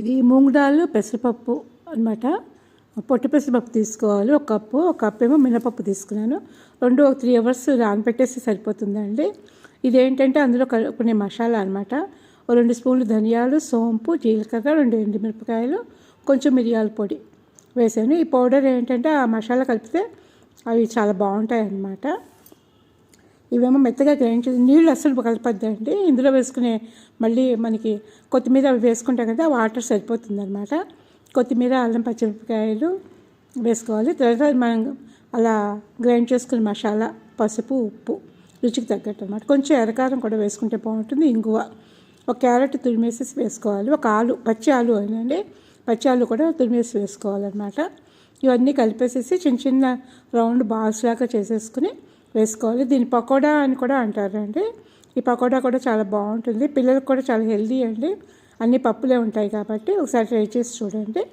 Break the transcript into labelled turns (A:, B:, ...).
A: ఇది మూంగ్ దాల్ పెసరపప్పు అనమాట. పొట్టు పెసరపప్పు తీసుకోవాలి. ఒక కప్పు ఏమో మినపప్పు తీసుకున్నాను. రెండు 3 అవర్స్ నానబెట్టేసి సరిపోతుందండి. ఇదేంటంటే అందులో కొన్ని మసాలా అనమాట. 2 స్పూన్లు ధనియాలు, సోంపు, జీలకర్ర, 2 ఎండుమిరపకాయలు, కొంచెం మిరియాల పొడి వేసాను. ఈ పౌడర్ ఏంటంటే ఆ మసాలా కలిపితే అవి చాలా బాగుంటాయి అన్నమాట. ఇవేమో మెత్తగా గ్రైండ్ చేసి నీళ్ళు అస్సలు కలపద్దండి. ఇందులో వేసుకునే మళ్ళీ మనకి కొత్తిమీర అవి వేసుకుంటాం కదా, వాటర్ సరిపోతుంది అనమాట. కొత్తిమీర, అల్లం, పచ్చిమిరపకాయలు వేసుకోవాలి. తర్వాత మనం అలా గ్రైండ్ చేసుకునే మసాలా, పసుపు, ఉప్పు రుచికి తగ్గట్టు అనమాట. కొంచెం ఎర్రకారం కూడా వేసుకుంటే బాగుంటుంది. ఇంగువ, ఒక క్యారెట్ తురిమేసి వేసుకోవాలి. ఒక పచ్చి ఆలు అనండి, పచ్చి ఆలు కూడా తురిమేసి వేసుకోవాలన్నమాట. ఇవన్నీ కలిపేసేసి చిన్న చిన్న రౌండ్ బాల్స్ లాగా చేసేసుకుని వేసుకోవాలి. దీన్ని పకోడా అని కూడా అంటారండి. ఈ పకోడా కూడా చాలా బాగుంటుంది. పిల్లలకు కూడా చాలా హెల్దీ అండి. అన్ని పప్పులే ఉంటాయి కాబట్టి ఒకసారి ట్రై చేసి చూడండి.